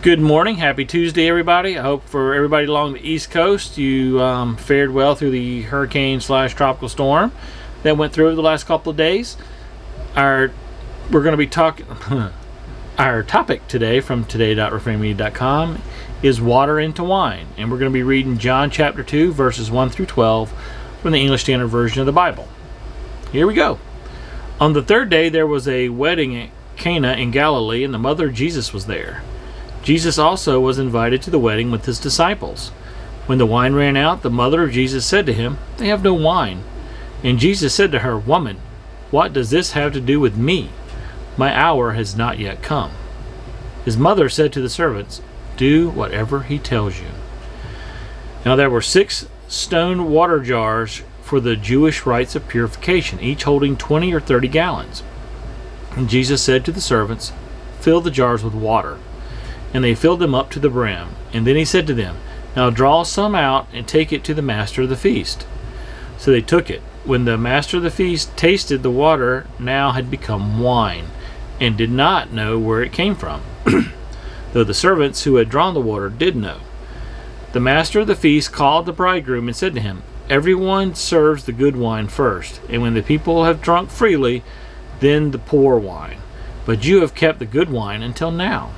Good morning. Happy Tuesday, everybody. I hope for everybody along the East Coast you fared well through the hurricane/tropical storm that went through over the last couple of days. We're going to be talking. Our topic today from today.refrainmedia.com is water into wine, and we're going to be reading John chapter 2, verses 1 through 12 from the English Standard Version of the Bible. Here we go. On the third day, there was a wedding at Cana in Galilee, and the mother of Jesus was there. Jesus also was invited to the wedding with his disciples. When the wine ran out, the mother of Jesus said to him, "They have no wine." And Jesus said to her, "Woman, what does this have to do with me? My hour has not yet come." His mother said to the servants, "Do whatever he tells you." Now there were 6 stone water jars for the Jewish rites of purification, each holding 20 or 30 gallons. And Jesus said to the servants, "Fill the jars with water." And they filled them up to the brim. And then he said to them, "Now draw some out and take it to the master of the feast." So they took it. When the master of the feast tasted the water now had become wine, and did not know where it came from, though the servants who had drawn the water did know. The master of the feast called the bridegroom and said to him, "Everyone serves the good wine first, and when the people have drunk freely, then the poor wine. But you have kept the good wine until now."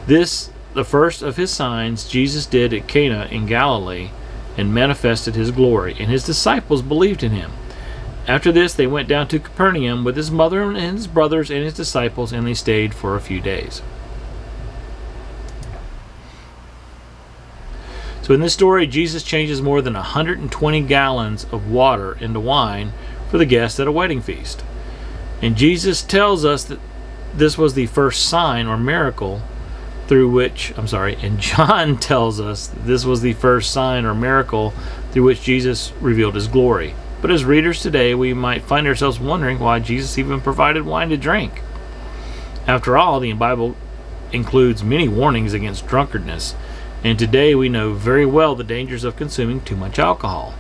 This, the first of his signs, Jesus did at Cana in Galilee, and manifested his glory, and his disciples believed in him. After this, they went down to Capernaum with his mother and his brothers and his disciples, and they stayed for a few days. So in this story, Jesus changes more than 120 gallons of water into wine for the guests at a wedding feast. And Jesus tells us that this was the first sign or miracle and John tells us that this was the first sign or miracle through which Jesus revealed his glory. But as readers today, we might find ourselves wondering why Jesus even provided wine to drink. After all, the Bible includes many warnings against drunkenness, and today we know very well the dangers of consuming too much alcohol.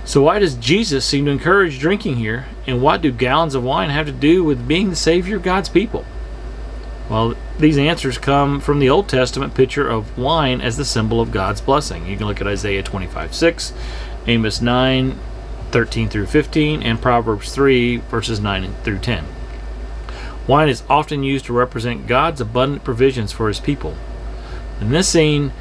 So why does Jesus seem to encourage drinking here, and what do gallons of wine have to do with being the Savior of God's people? Well, these answers come from the Old Testament picture of wine as the symbol of God's blessing. You can look at Isaiah 25:6, Amos 9:13 through 15, and Proverbs 3, verses 9 through 10. Wine is often used to represent God's abundant provisions for his people. In this scene,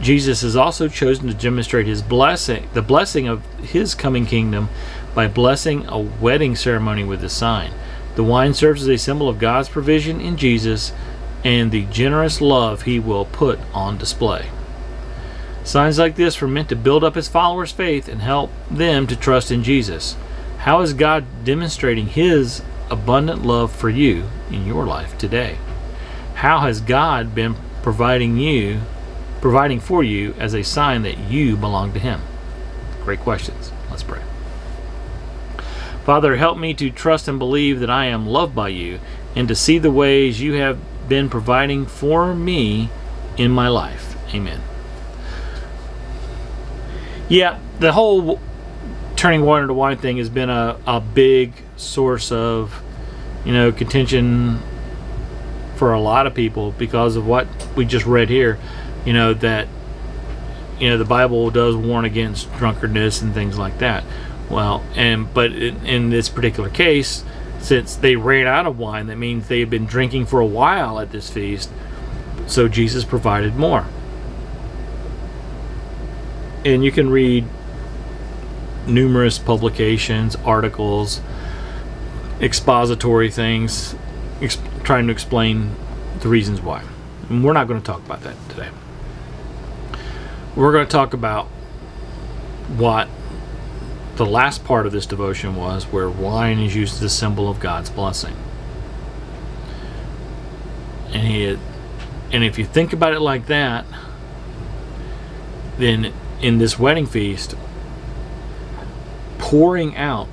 Jesus has also chosen to demonstrate his blessing, the blessing of his coming kingdom, by blessing a wedding ceremony with a sign. The wine serves as a symbol of God's provision in Jesus and the generous love he will put on display. Signs like this were meant to build up his followers' faith and help them to trust in Jesus. How is God demonstrating his abundant love for you in your life today? How has God been providing for you as a sign that you belong to him? Great questions. Let's pray. Father, help me to trust and believe that I am loved by you, and to see the ways you have been providing for me in my life. Amen. Yeah, the whole turning water into wine thing has been a big source of, contention for a lot of people because of what we just read here. That the Bible does warn against drunkenness and things like that. Well, but in this particular case, since they ran out of wine, that means they had been drinking for a while at this feast, so Jesus provided more. And you can read numerous publications, articles, expository things, trying to explain the reasons why. And we're not going to talk about that today. We're going to talk about what the last part of this devotion was, where wine is used as a symbol of God's blessing. And if you think about it like that, then in this wedding feast, pouring out,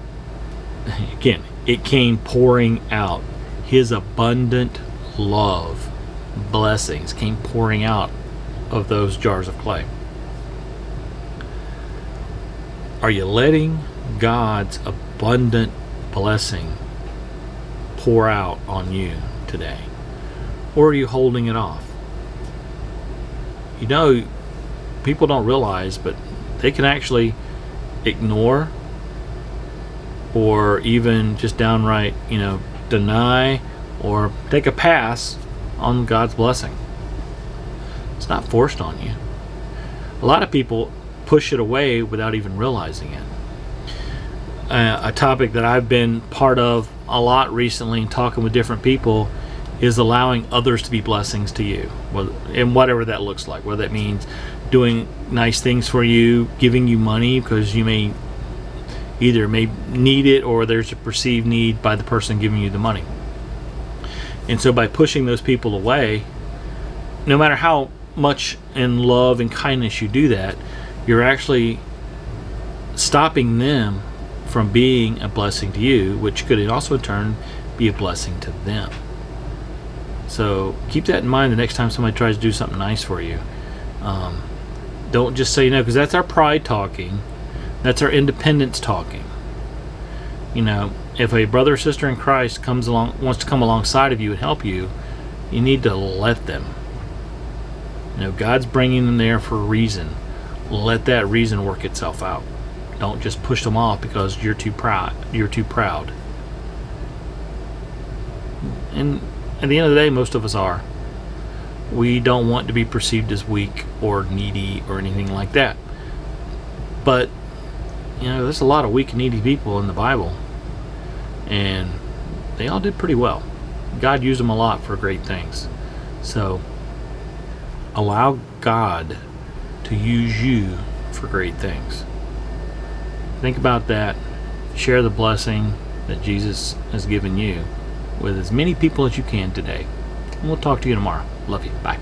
again, it came pouring out. His abundant love, blessings came pouring out of those jars of clay. Are you letting God's abundant blessing pour out on you today? Or are you holding it off? You know, people don't realize, but they can actually ignore or even just downright, deny or take a pass on God's blessing. It's not forced on you. A lot of people push it away without even realizing it. A topic that I've been part of a lot recently and talking with different people is allowing others to be blessings to you, and whatever that looks like, whether that means doing nice things for you, giving you money because you may need it, or there's a perceived need by the person giving you the money. And so by pushing those people away, no matter how much in love and kindness you do that, you're actually stopping them from being a blessing to you, which could also in turn be a blessing to them. So keep that in mind the next time somebody tries to do something nice for you. Don't just say no, because that's our pride talking. That's our independence talking. If a brother or sister in Christ wants to come alongside of you and help you, you need to let them. God's bringing them there for a reason. Let that reason work itself out. Don't just push them off because you're too proud. And at the end of the day, most of us are. We don't want to be perceived as weak or needy or anything like that. But, there's a lot of weak and needy people in the Bible. And they all did pretty well. God used them a lot for great things. So, allow God to use you for great things. Think about that. Share the blessing that Jesus has given you with as many people as you can today. And we'll talk to you tomorrow. Love you. Bye.